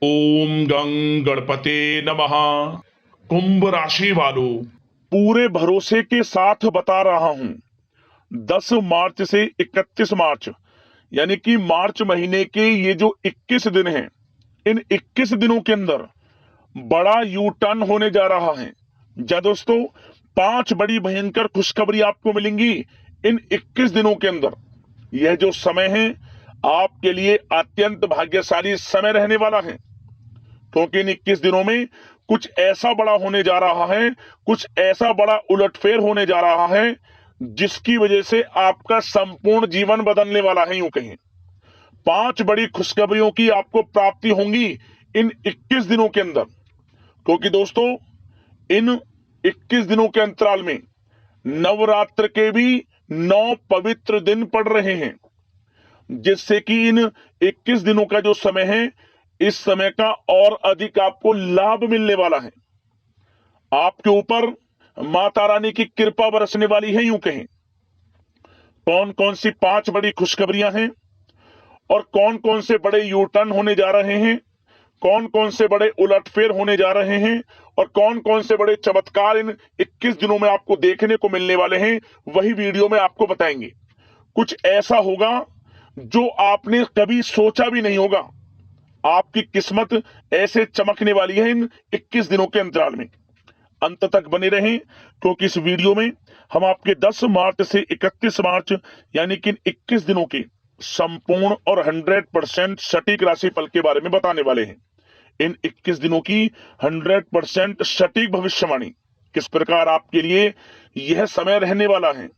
ओम गं गणपते नमः। कुंभ राशि वालों, पूरे भरोसे के साथ बता रहा हूं, 10 मार्च से 31 मार्च यानी कि मार्च महीने के ये जो 21 दिन हैं, इन 21 दिनों के अंदर बड़ा यू टर्न होने जा रहा है। जा दोस्तों, 5 बड़ी भयंकर खुशखबरी आपको मिलेंगी इन 21 दिनों के अंदर। यह जो समय है आपके लिए अत्यंत भाग्यशाली समय रहने वाला है, क्योंकि इन 21 दिनों में कुछ ऐसा बड़ा होने जा रहा है, कुछ ऐसा बड़ा उलटफेर होने जा रहा है जिसकी वजह से आपका संपूर्ण जीवन बदलने वाला है। यूं कहें, 5 बड़ी खुशखबरियों की आपको प्राप्ति होंगी इन 21 दिनों के अंदर, क्योंकि दोस्तों इन 21 दिनों के अंतराल में नवरात्र के भी 9 पवित्र दिन पड़ रहे हैं, जिससे कि इन 21 दिनों का जो समय है, इस समय का और अधिक आपको लाभ मिलने वाला है। आपके ऊपर माता रानी की कृपा बरसने वाली है। यूं कहें, कौन कौन सी 5 बड़ी खुशखबरियां हैं और कौन कौन से बड़े यू टर्न होने जा रहे हैं, कौन कौन से बड़े उलटफेर होने जा रहे हैं और कौन कौन से बड़े चमत्कार इन 21 दिनों में आपको देखने को मिलने वाले हैं, वही वीडियो में आपको बताएंगे। कुछ ऐसा होगा जो आपने कभी सोचा भी नहीं होगा। आपकी किस्मत ऐसे चमकने वाली है इन 21 दिनों के अंतराल में। अंत तक बने रहें, क्योंकि इस वीडियो में हम आपके 10 मार्च से 31 मार्च यानी कि इन 21 दिनों के संपूर्ण और 100% सटीक राशिफल के बारे में बताने वाले हैं। इन 21 दिनों की 100% सटीक भविष्यवाणी किस प्रकार आपके लिए यह समय रहने वाला है।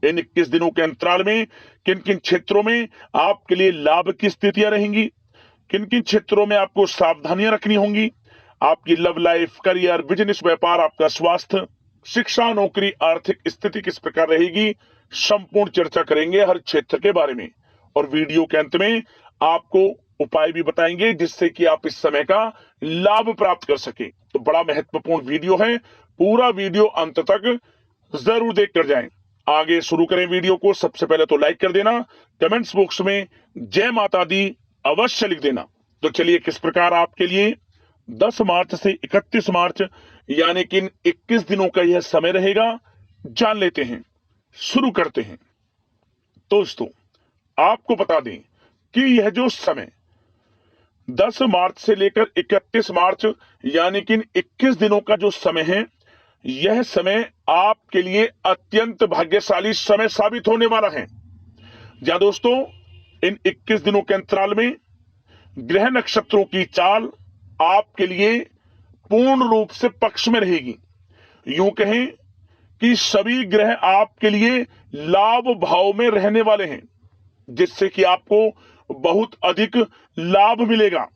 इन 21 दिनों के अंतराल में किन किन क्षेत्रों में आपके लिए लाभ की स्थितियां रहेंगी, किन किन क्षेत्रों में आपको सावधानियां रखनी होंगी, आपकी लव लाइफ, करियर, बिजनेस, व्यापार, आपका स्वास्थ्य, शिक्षा, नौकरी, आर्थिक स्थिति किस प्रकार रहेगी, संपूर्ण चर्चा करेंगे हर क्षेत्र के बारे में। और वीडियो के अंत में आपको उपाय भी बताएंगे जिससे कि आप इस समय का लाभ प्राप्त कर सके। तो बड़ा महत्वपूर्ण वीडियो है, पूरा वीडियो अंत तक जरूर देख कर जाएं। आगे शुरू करें वीडियो को। सबसे पहले तो लाइक कर देना, कमेंट्स बॉक्स में जय माता दी अवश्य लिख देना। तो चलिए, किस प्रकार आपके लिए 10 मार्च से 31 मार्च यानी कि इन 21 दिनों का यह समय रहेगा, जान लेते हैं, शुरू करते हैं। दोस्तों, आपको बता दें कि यह जो समय 10 मार्च से लेकर 31 मार्च यानी कि इन 21 दिनों का जो समय है, यह समय आपके लिए अत्यंत भाग्यशाली समय साबित होने वाला है। जा दोस्तों, इन 21 दिनों के अंतराल में ग्रह नक्षत्रों की चाल आपके लिए पूर्ण रूप से पक्ष में रहेगी। यूं कहें कि सभी ग्रह आपके लिए लाभ भाव में रहने वाले हैं, जिससे कि आपको बहुत अधिक लाभ मिलेगा।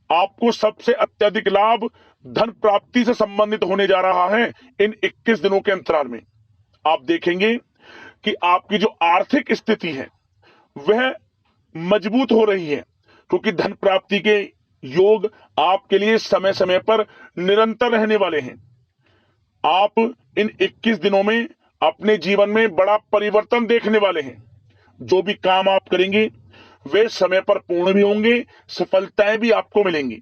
आपको सबसे अत्यधिक लाभ धन प्राप्ति से संबंधित होने जा रहा है इन 21 दिनों के अंतराल में। आप देखेंगे कि आपकी जो आर्थिक स्थिति है वह मजबूत हो रही है, क्योंकि धन प्राप्ति के योग आपके लिए समय समय पर निरंतर रहने वाले हैं। आप इन 21 दिनों में अपने जीवन में बड़ा परिवर्तन देखने वाले हैं। जो भी काम आप करेंगे वे समय पर पूर्ण भी होंगे, सफलताएं भी आपको मिलेंगी।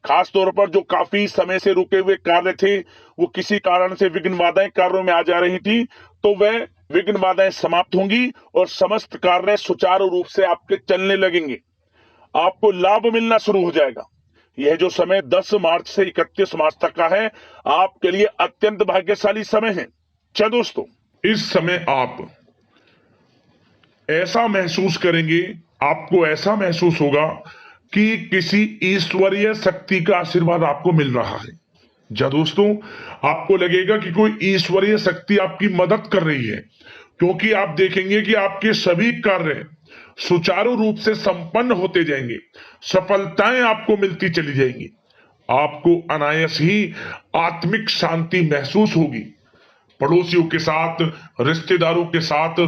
खास तौर पर जो काफी समय से रुके हुए कार्य थे, वो किसी कारण से विघ्न बाधाएं कार्यों में आ जा रही थी, तो वह विघ्न बाधाएं समाप्त होंगी और समस्त कार्य सुचारू रूप से आपके चलने लगेंगे। आपको लाभ मिलना शुरू हो जाएगा। यह जो समय 10 मार्च से 31 मार्च तक का है, आपके लिए अत्यंत भाग्यशाली समय है। क्या दोस्तों, इस समय आप ऐसा महसूस करेंगे, आपको ऐसा महसूस होगा कि किसी ईश्वरीय शक्ति का आशीर्वाद आपको मिल रहा है। जा दोस्तों, आपको लगेगा कि कोई ईश्वरीय शक्ति आपकी मदद कर रही है, क्योंकि आप देखेंगे कि आपके सभी कार्य सुचारू रूप से संपन्न होते जाएंगे, सफलताएं आपको मिलती चली जाएंगी। आपको अनायास ही आत्मिक शांति महसूस होगी। पड़ोसियों के साथ, रिश्तेदारों के साथ,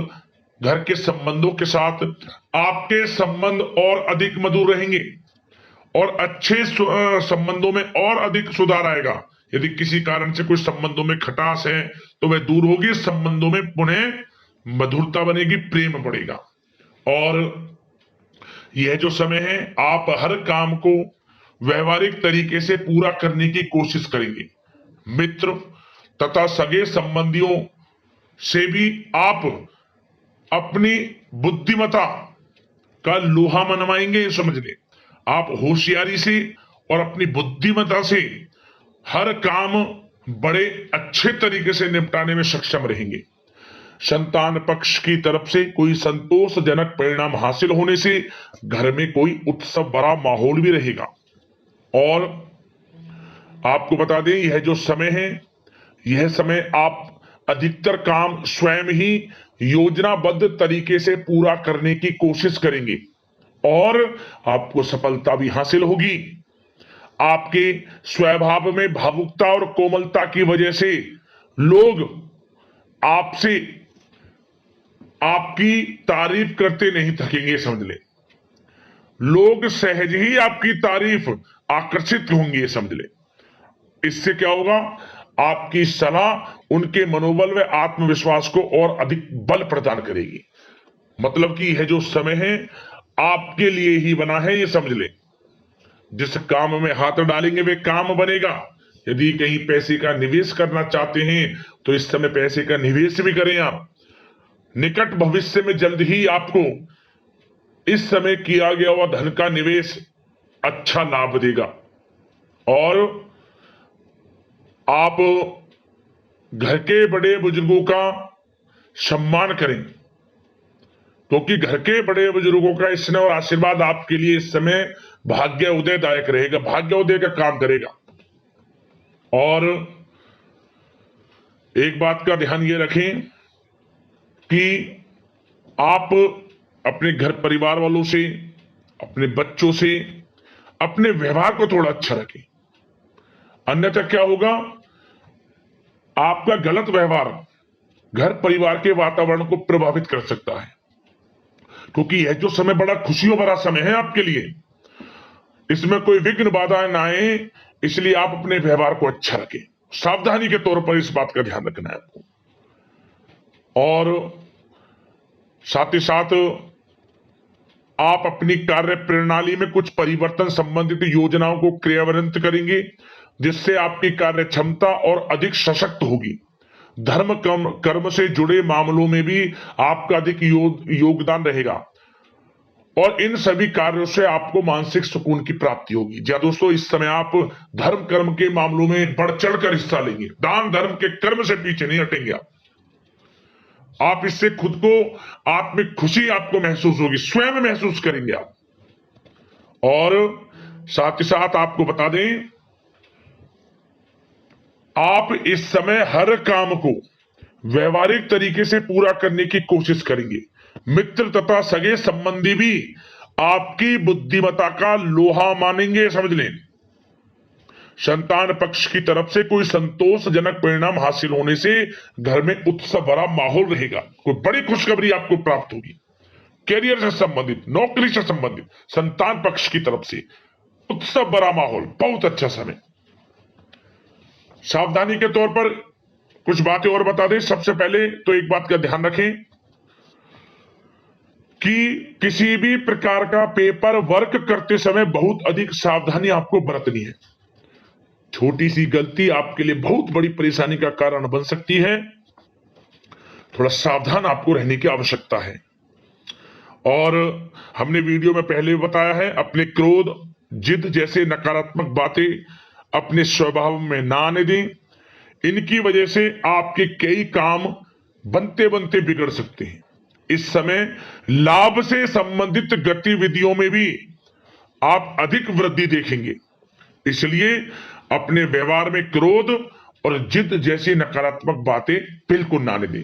घर के संबंधों के साथ आपके संबंध और अधिक मधुर रहेंगे और अच्छे संबंधों में और अधिक सुधार आएगा। यदि किसी कारण से कुछ संबंधों में खटास है तो वह दूर होगी, संबंधों में पुनः मधुरता बनेगी, प्रेम बढ़ेगा। और यह जो समय है, आप हर काम को व्यवहारिक तरीके से पूरा करने की कोशिश करेंगे। मित्र तथा सगे संबंधियों से भी आप अपनी बुद्धिमत्ता का लोहा मनवाएंगे, समझ लें। आप होशियारी से और अपनी बुद्धिमत्ता से हर काम बड़े अच्छे तरीके से निपटाने में सक्षम रहेंगे। संतान पक्ष की तरफ से कोई संतोषजनक परिणाम हासिल होने से घर में कोई उत्सव भरा माहौल भी रहेगा। और आपको बता दें, यह जो समय है, यह समय आप अधिकतर काम स्वयं ही योजनाबद्ध तरीके से पूरा करने की कोशिश करेंगे और आपको सफलता भी हासिल होगी। आपके स्वभाव में भावुकता और कोमलता की वजह से लोग आपसे आपकी तारीफ करते नहीं थकेंगे, समझ ले। लोग सहज ही आपकी तारीफ आकर्षित होंगे, समझ ले। इससे क्या होगा, आपकी सलाह उनके मनोबल व आत्मविश्वास को और अधिक बल प्रदान करेगी। मतलब कि यह जो समय है आपके लिए ही बना है, ये समझ ले। जिस काम में हाथ डालेंगे वे काम बनेगा। यदि कहीं पैसे का निवेश करना चाहते हैं तो इस समय पैसे का निवेश भी करें आप। निकट भविष्य में जल्द ही आपको इस समय किया गया हुआ धन का निवेश अच्छा लाभ देगा। और आप घर के बड़े बुजुर्गों का सम्मान करें, क्योंकि घर के बड़े बुजुर्गों का स्नेह और आशीर्वाद आपके लिए इस समय भाग्य उदयदायक रहेगा, भाग्य उदय का काम करेगा। और एक बात का ध्यान ये रखें कि आप अपने घर परिवार वालों से, अपने बच्चों से अपने व्यवहार को थोड़ा अच्छा रखें। अन्यथा क्या होगा, आपका गलत व्यवहार घर परिवार के वातावरण को प्रभावित कर सकता है। क्योंकि यह जो समय बड़ा खुशियों भरा समय है आपके लिए, इसमें कोई विघ्न बाधा ना आए, इसलिए आप अपने व्यवहार को अच्छा रखें। सावधानी के तौर पर इस बात का ध्यान रखना है आपको। और साथ ही साथ आप अपनी कार्य प्रणाली में कुछ परिवर्तन संबंधित योजनाओं को क्रियान्वित करेंगे, जिससे आपकी कार्य क्षमता और अधिक सशक्त होगी। धर्म कर्म से जुड़े मामलों में भी आपका अधिक योगदान रहेगा और इन सभी कार्यों से आपको मानसिक सुकून की प्राप्ति होगी। जी दोस्तों, इस समय आप धर्म कर्म के मामलों में बढ़ चढ़कर हिस्सा लेंगे। दान धर्म के कर्म से पीछे नहीं हटेंगे आप इससे खुद को आत्मिक खुशी आपको महसूस होगी, स्वयं महसूस करेंगे आप। और साथ ही साथ आपको बता दें, आप इस समय हर काम को व्यवहारिक तरीके से पूरा करने की कोशिश करेंगे। मित्र तथा सगे संबंधी भी आपकी बुद्धिमत्ता का लोहा मानेंगे, समझ लें। संतान पक्ष की तरफ से कोई संतोषजनक परिणाम हासिल होने से घर में उत्सव भरा माहौल रहेगा। कोई बड़ी खुशखबरी आपको प्राप्त होगी। कैरियर से संबंधित, नौकरी से संबंधित, संतान पक्ष की तरफ से उत्सव भरा माहौल, बहुत अच्छा समय। सावधानी के तौर पर कुछ बातें और बता दें। सबसे पहले तो एक बात का ध्यान रखें कि किसी भी प्रकार का पेपर वर्क करते समय बहुत अधिक सावधानी आपको बरतनी है। छोटी सी गलती आपके लिए बहुत बड़ी परेशानी का कारण बन सकती है। थोड़ा सावधान आपको रहने की आवश्यकता है। और हमने वीडियो में पहले बताया है, अपने क्रोध, जिद जैसे नकारात्मक बातें अपने स्वभाव में ना आने दें। इनकी वजह से आपके कई काम बनते बनते बिगड़ सकते हैं। इस समय लाभ से संबंधित गतिविधियों में भी आप अधिक वृद्धि देखेंगे, इसलिए अपने व्यवहार में क्रोध और जिद जैसी नकारात्मक बातें बिल्कुल ना आने दें।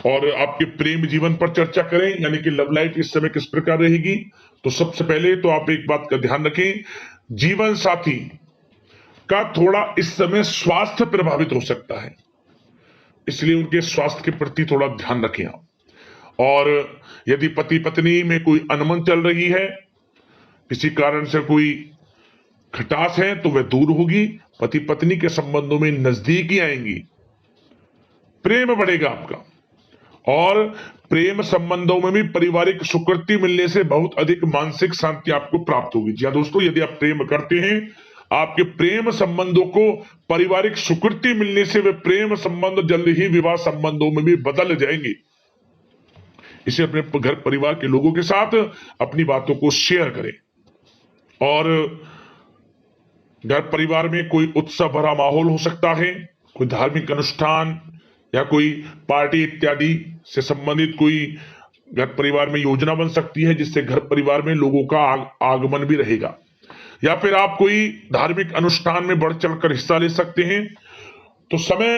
और आपके प्रेम जीवन पर चर्चा करें, यानी कि लव लाइफ इस समय किस प्रकार रहेगी। तो सबसे पहले तो आप एक बात का ध्यान रखें, जीवन साथी का थोड़ा इस समय स्वास्थ्य प्रभावित हो सकता है, इसलिए उनके स्वास्थ्य के प्रति थोड़ा ध्यान रखें आप। और यदि पति पत्नी में कोई अनबन चल रही है, किसी कारण से कोई खटास है, तो वह दूर होगी। पति पत्नी के संबंधों में नजदीकी आएंगी, प्रेम बढ़ेगा आपका। और प्रेम संबंधों में भी पारिवारिक स्वीकृति मिलने से बहुत अधिक मानसिक शांति आपको प्राप्त होगी। जी हाँ दोस्तों, यदि आप प्रेम करते हैं, आपके प्रेम संबंधों को पारिवारिक स्वीकृति मिलने से वे प्रेम संबंध जल्द ही विवाह संबंधों में भी बदल जाएंगे। इसे अपने घर परिवार के लोगों के साथ अपनी बातों को शेयर करें। और घर परिवार में कोई उत्सव भरा माहौल हो सकता है, कोई धार्मिक अनुष्ठान या कोई पार्टी इत्यादि से संबंधित कोई घर परिवार में योजना बन सकती है, जिससे घर परिवार में लोगों का आगमन भी रहेगा। या फिर आप कोई धार्मिक अनुष्ठान में बढ़ चढ़कर हिस्सा ले सकते हैं। तो समय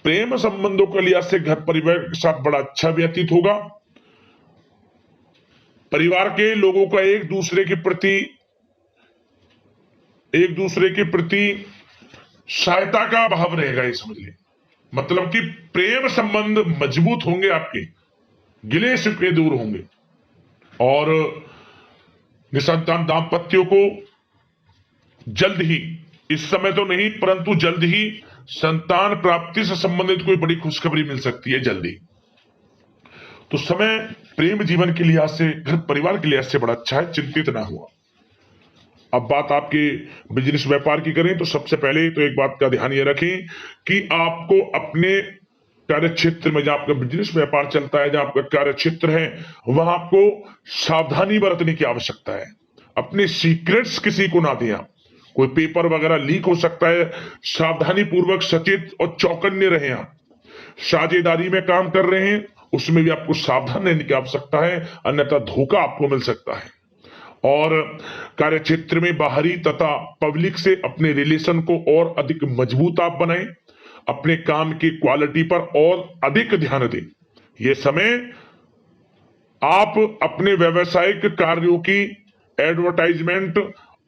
प्रेम संबंधों के लिहाज से घर परिवार के साथ बड़ा अच्छा व्यतीत होगा। परिवार के लोगों का एक दूसरे के प्रति सहायता का भाव रहेगा, ये समझ लें। मतलब कि प्रेम संबंध मजबूत होंगे, आपके गिले शिकवे दूर होंगे। और निसंतान दाम्पत्यों को जल्द ही, इस समय तो नहीं परंतु जल्द ही संतान प्राप्ति से संबंधित कोई बड़ी खुशखबरी मिल सकती है जल्दी। तो समय प्रेम जीवन के लिहाज से, घर परिवार के लिहाज से बड़ा अच्छा है, चिंतित ना हुआ। अब बात आपके बिजनेस व्यापार की करें तो सबसे पहले तो एक बात का ध्यान ये रखें कि आपको अपने कार्य क्षेत्र में, जहां आपका बिजनेस व्यापार चलता है, जहां आपका कार्य क्षेत्र है, वहां आपको सावधानी बरतने की आवश्यकता है। अपने सीक्रेट्स किसी को ना दें आप। कोई पेपर वगैरह लीक हो सकता है, सावधानी पूर्वक सचेत और चौकन्ने रहें आप। साझेदारी में काम कर रहे हैं, उसमें भी आपको सावधान रहने की आवश्यकता है, अन्यथा धोखा आपको मिल सकता है। और कार्य क्षेत्र में बाहरी तथा पब्लिक से अपने रिलेशन को और अधिक मजबूत आप बनाएं। अपने काम की क्वालिटी पर और अधिक ध्यान दें। यह समय आप अपने व्यवसायिक कार्यों की एडवर्टाइजमेंट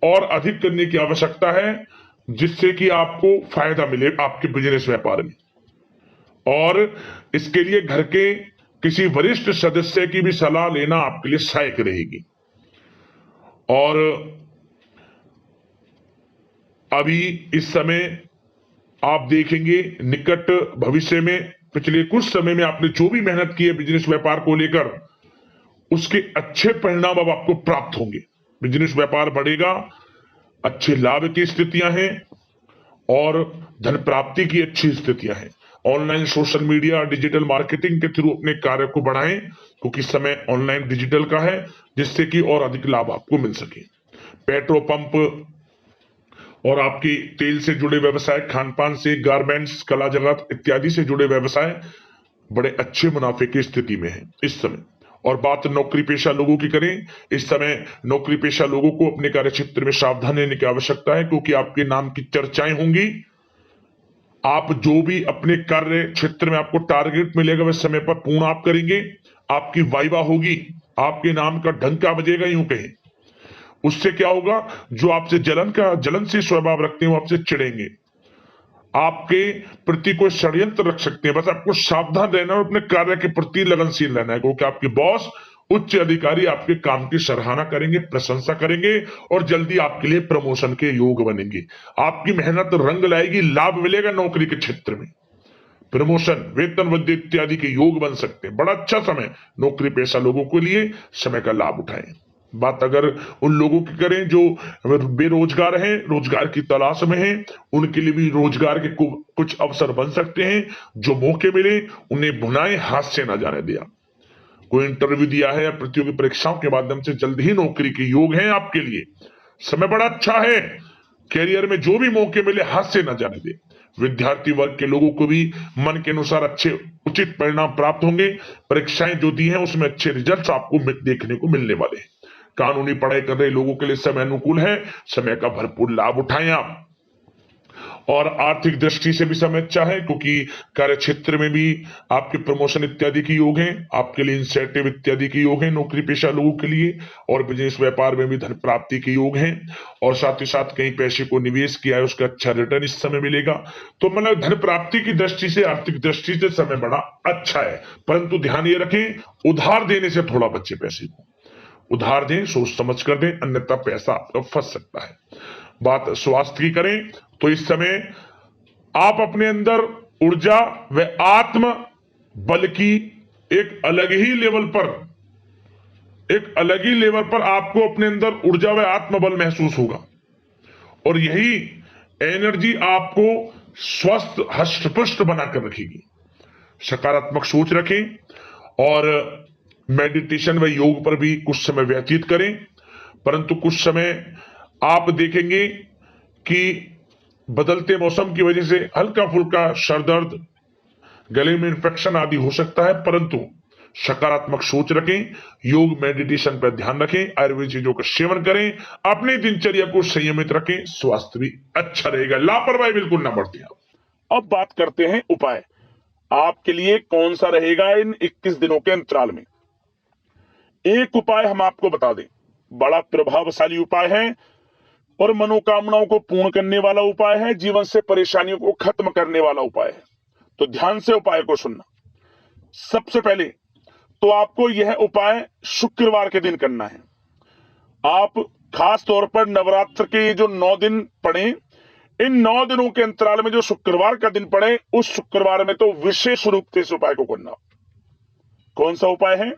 और अधिक करने की आवश्यकता है, जिससे कि आपको फायदा मिले आपके बिजनेस व्यापार में। और इसके लिए घर के किसी वरिष्ठ सदस्य की भी सलाह लेना आपके लिए सहायक रहेगी। और अभी इस समय आप देखेंगे, निकट भविष्य में, पिछले कुछ समय में आपने जो भी मेहनत की है बिजनेस व्यापार को लेकर, उसके अच्छे परिणाम अब आपको प्राप्त होंगे। बिजनेस व्यापार बढ़ेगा, अच्छे लाभ की स्थितियां हैं और धन प्राप्ति की अच्छी स्थितियां हैं। Online social media, digital marketing के थ्रू अपने कार्य को बढ़ाएं, क्योंकि समय ऑनलाइन डिजिटल का है, जिससे कि और अधिक लाभ आपको मिल सके। पेट्रोल पंप और आपकी तेल से जुड़े व्यवसाय, खान पान से, गारमेंट्स, कला जगत इत्यादि से जुड़े व्यवसाय बड़े अच्छे मुनाफे की स्थिति में है इस समय। और बात नौकरी पेशा लोगों की करें, इस समय नौकरी पेशा लोगों को अपने कार्य क्षेत्र में सावधान रहने की आवश्यकता है, क्योंकि आपके नाम की चर्चाएं होंगी। आप जो भी अपने कार्य क्षेत्र में आपको टारगेट मिलेगा, वह समय पर पूर्ण आप करेंगे। आपकी वाइवा होगी, आपके नाम का डंका बजेगा, यूं कहें। उससे क्या होगा, जो आपसे जलन से स्वभाव रखते हैं, वो आपसे चिढ़ेंगे, आपके प्रति कोई षड्यंत्र रख सकते हैं। बस आपको सावधान रहना और अपने कार्य के प्रति लगनशील रहना है, क्योंकि आपके बॉस, उच्च अधिकारी आपके काम की सराहना करेंगे, प्रशंसा करेंगे और जल्दी आपके लिए प्रमोशन के योग बनेंगे। आपकी मेहनत रंग लाएगी, लाभ मिलेगा नौकरी के क्षेत्र में, प्रमोशन, वेतन वृद्धि इत्यादि के योग बन सकते हैं। बड़ा अच्छा समय नौकरी पेशा लोगों के लिए, समय का लाभ उठाएं। बात अगर उन लोगों की करें जो बेरोजगार हैं, रोजगार की तलाश में हैं, उनके लिए भी रोजगार के कुछ अवसर बन सकते हैं। जो मौके मिले उन्हें भुनाएं, हाथ से ना जाने दिया। कोई इंटरव्यू दिया है या प्रतियोगी परीक्षाओं के माध्यम से जल्द ही नौकरी के योग हैं आपके लिए। समय बड़ा अच्छा है, कैरियर में जो भी मौके मिले हाथ से ना जाने दे। विद्यार्थी वर्ग के लोगों को भी मन के अनुसार अच्छे उचित परिणाम प्राप्त होंगे। परीक्षाएं जो दी हैं उसमें अच्छे रिजल्ट आपको देखने को मिलने वाले हैं। कानूनी पढ़ाई कर रहे लोगों के लिए समय अनुकूल है, समय का भरपूर लाभ उठाएं आप। और आर्थिक दृष्टि से भी समय अच्छा है, क्योंकि कार्य क्षेत्र में भी आपके प्रमोशन इत्यादि के योग हैं, आपके लिए इंसेंटिव इत्यादि के योग हैं नौकरी पेशा लोगों के लिए। और बिजनेस व्यापार में भी धन प्राप्ति के योग हैं, और साथ ही साथ कहीं पैसे को निवेश किया है उसका अच्छा रिटर्न इस समय मिलेगा। तो मतलब धन प्राप्ति की दृष्टि से, आर्थिक दृष्टि से समय बड़ा अच्छा है। परंतु ध्यान ये रखें, उधार देने से थोड़ा बचे। पैसे को उधार दें, सोच समझ कर दें, अन्यथा पैसा आपका फंस सकता है। बात स्वास्थ्य की करें तो इस समय आप अपने अंदर ऊर्जा व आत्म बल्कि एक अलग ही लेवल पर आपको अपने अंदर ऊर्जा व आत्मबल महसूस होगा और यही एनर्जी आपको स्वस्थ हष्ट-पुष्ट बनाकर रखेगी। सकारात्मक सोच रखें और मेडिटेशन व योग पर भी कुछ समय व्यतीत करें, परंतु कुछ समय आप देखेंगे कि बदलते मौसम की वजह से हल्का फुल्का सर दर्द, गले में इंफेक्शन आदि हो सकता है, परंतु सकारात्मक सोच रखें, योग मेडिटेशन पर ध्यान रखें, आयुर्वेद चीजों का सेवन करें, अपनी दिनचर्या को संयमित रखें, स्वास्थ्य भी अच्छा रहेगा। लापरवाही बिल्कुल ना बरतें। अब बात करते हैं उपाय। आपके लिए कौन सा रहेगा इन 21 दिनों के अंतराल में। एक उपाय हम आपको बता दें, बड़ा प्रभावशाली उपाय है और मनोकामनाओं को पूर्ण करने वाला उपाय है, जीवन से परेशानियों को खत्म करने वाला उपाय है। तो ध्यान से उपाय को सुनना। सबसे पहले तो आपको यह उपाय शुक्रवार के दिन करना है। आप खास तौर पर नवरात्र के जो 9 दिन पड़े, इन 9 दिनों के अंतराल में जो शुक्रवार का दिन पड़े, उस शुक्रवार में तो विशेष रूप से इस उपाय को करना। कौन सा उपाय है?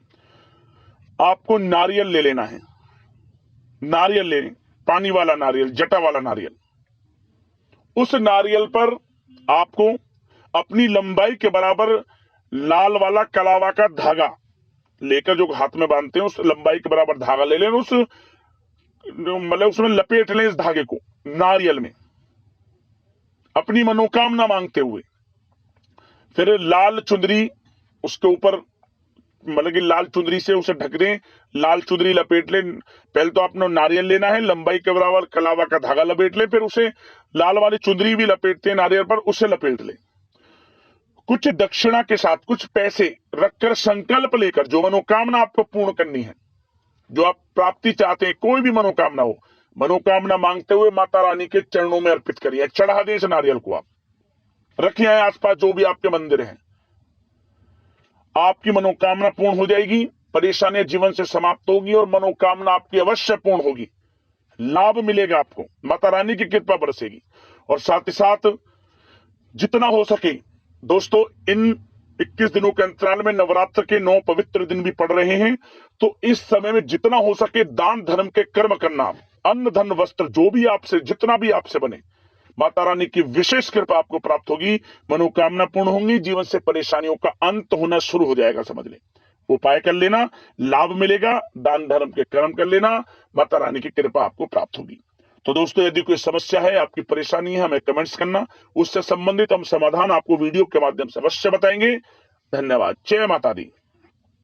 आपको नारियल ले लेना है। नारियल ले लें, पानी वाला नारियल, जटा वाला नारियल। उस नारियल पर आपको अपनी लंबाई के बराबर लाल वाला कलावा का धागा लेकर, जो हाथ में बांधते हैं, उस लंबाई के बराबर धागा ले लें, उस मतलब उसमें लपेट लें इस धागे को नारियल में, अपनी मनोकामना मांगते हुए। फिर लाल चुंदरी उसके ऊपर, मतलब कि लाल चुंदरी से उसे ढक दें, लाल चुंदरी लपेट लें। पहले तो आपने नारियल लेना है, लंबाई के बराबर कलावा का धागा लपेट लें, फिर उसे लाल वाली चुंदरी भी लपेटते हैं नारियल पर, उसे लपेट लें। कुछ दक्षिणा के साथ कुछ पैसे रखकर संकल्प लेकर जो मनोकामना आपको पूर्ण करनी है, जो आप प्राप्ति चाहते हैं, कोई भी मनोकामना हो, मनोकामना मांगते हुए माता रानी के चरणों में अर्पित करिए। चढ़ा दें इस नारियल को, आप रखिए आसपास जो भी आपके मंदिर हैं। आपकी मनोकामना पूर्ण हो जाएगी, परेशानियां जीवन से समाप्त होगी और मनोकामना आपकी अवश्य पूर्ण होगी। लाभ मिलेगा आपको, माता रानी की कृपा बरसेगी। और साथ ही साथ जितना हो सके दोस्तों, इन 21 दिनों के अंतराल में नवरात्र के 9 पवित्र दिन भी पड़ रहे हैं, तो इस समय में जितना हो सके दान धर्म के कर्म करना। अन्न धन वस्त्र जो भी आपसे, जितना भी आपसे बने, माता रानी की विशेष कृपा आपको प्राप्त होगी, मनोकामना पूर्ण होंगी, जीवन से परेशानियों का अंत होना शुरू हो जाएगा, समझ लें। उपाय कर लेना, लाभ मिलेगा, दान धर्म के कर्म कर लेना, माता रानी की कृपा आपको प्राप्त होगी। तो दोस्तों, यदि कोई समस्या है, आपकी परेशानी है, हमें कमेंट्स करना, उससे संबंधित हम समाधान आपको वीडियो के माध्यम से अवश्य बताएंगे। धन्यवाद। जय माता दी।